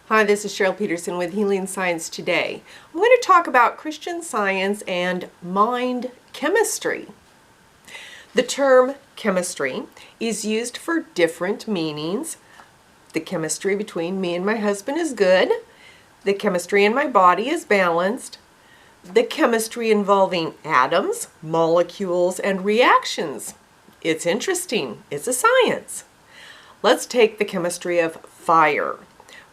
Hi, this is Cheryl Petersen with Healing Science Today. I'm going to talk about Christian Science and mind chemistry. The term chemistry is used for different meanings. The chemistry between me and my husband is good. The chemistry in my body is balanced. The chemistry involving atoms, molecules, and reactions. It's interesting. It's a science. Let's take the chemistry of fire.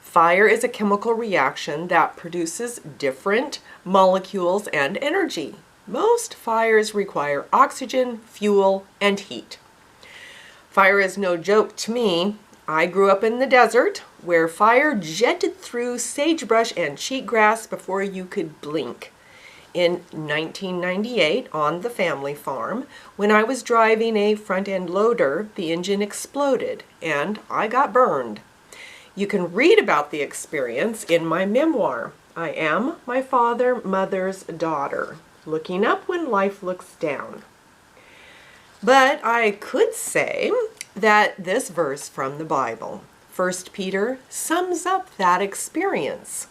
Fire is a chemical reaction that produces different molecules and energy. Most fires require oxygen, fuel, and heat. Fire is no joke to me. I grew up in the desert where fire jetted through sagebrush and cheatgrass before you could blink. In 1998, on the family farm, when I was driving a front-end loader, the engine exploded and I got burned. You can read about the experience in my memoir, I Am My Mother's Daughter, Looking Up When Life Looks Down. But I could say that this verse from the Bible, 1 Peter, sums up that experience.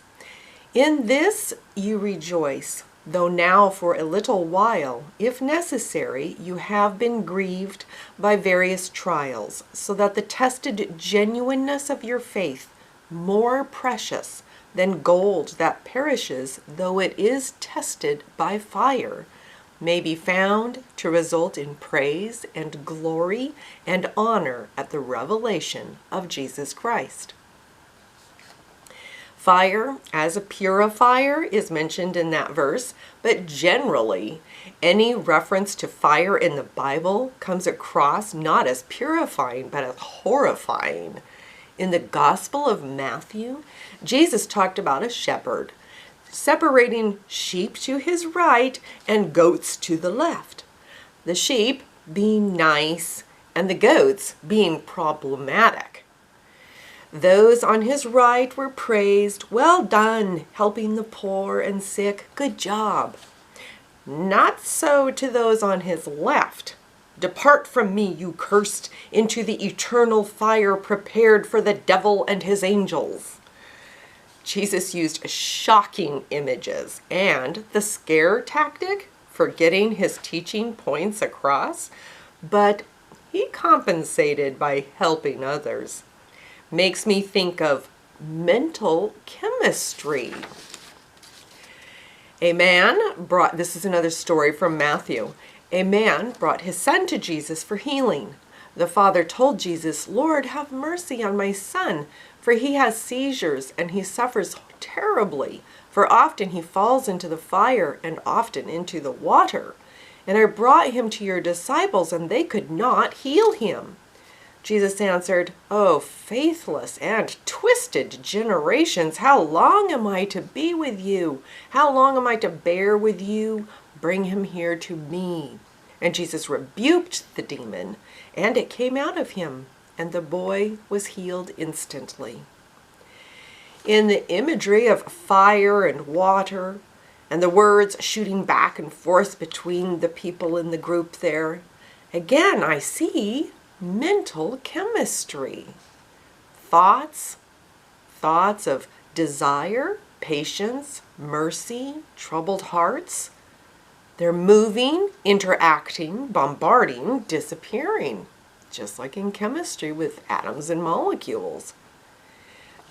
In this you rejoice, though now for a little while, if necessary, you have been grieved by various trials, so that the tested genuineness of your faith, more precious than gold that perishes, though it is tested by fire, may be found to result in praise and glory and honor at the revelation of Jesus Christ. Fire as a purifier is mentioned in that verse, but generally, any reference to fire in the Bible comes across not as purifying, but as horrifying. In the Gospel of Matthew, Jesus talked about a shepherd separating sheep to his right and goats to the left. The sheep being nice and the goats being problematic. Those on his right were praised, "Well done, helping the poor and sick, good job." Not so to those on his left. "Depart from me, you cursed, into the eternal fire prepared for the devil and his angels." Jesus used shocking images and the scare tactic for getting his teaching points across, but he compensated by helping others. Makes me think of mental chemistry. This is another story from Matthew. A man brought his son to Jesus for healing. The father told Jesus, "Lord, have mercy on my son, for he has seizures and he suffers terribly, for often he falls into the fire and often into the water. And I brought him to your disciples and they could not heal him." Jesus answered, "Oh, faithless and twisted generations, how long am I to be with you? How long am I to bear with you? Bring him here to me." And Jesus rebuked the demon, and it came out of him, and the boy was healed instantly. In the imagery of fire and water, and the words shooting back and forth between the people in the group there, again I see mental chemistry. Thoughts of desire, patience, mercy, troubled hearts. They're moving, interacting, bombarding, disappearing, just like in chemistry with atoms and molecules.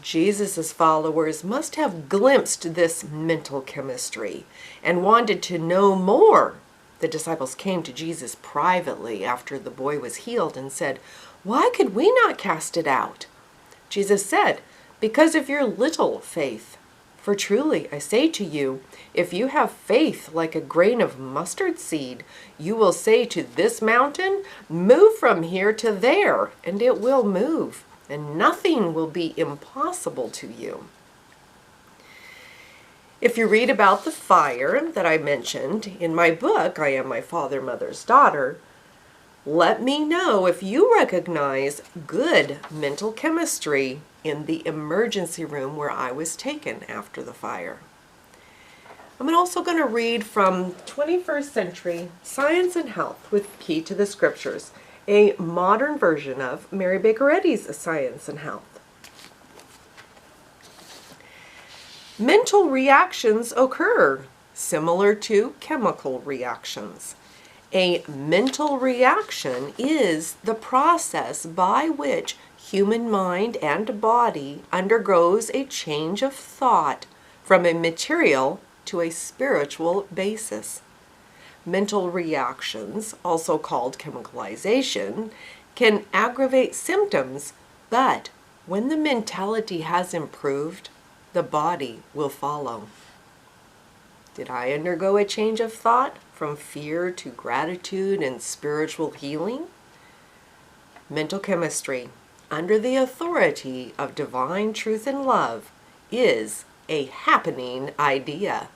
Jesus' followers must have glimpsed this mental chemistry and wanted to know more. The disciples came to Jesus privately after the boy was healed and said, "Why could we not cast it out?" Jesus said, "Because of your little faith. For truly, I say to you, if you have faith like a grain of mustard seed, you will say to this mountain, 'Move from here to there,' and it will move, and nothing will be impossible to you." If you read about the fire that I mentioned in my book, I Am My Mother's Daughter, let me know if you recognize good mental chemistry in the emergency room where I was taken after the fire. I'm also going to read from 21st Century Science and Health with Key to the Scriptures, a modern version of Mary Baker Eddy's Science and Health. Mental reactions occur, similar to chemical reactions. A mental reaction is the process by which human mind and body undergoes a change of thought from a material to a spiritual basis. Mental reactions, also called chemicalization, can aggravate symptoms, but when the mentality has improved, the body will follow. Did I undergo a change of thought from fear to gratitude and spiritual healing? Mental chemistry, under the authority of divine truth and love, is a happening idea.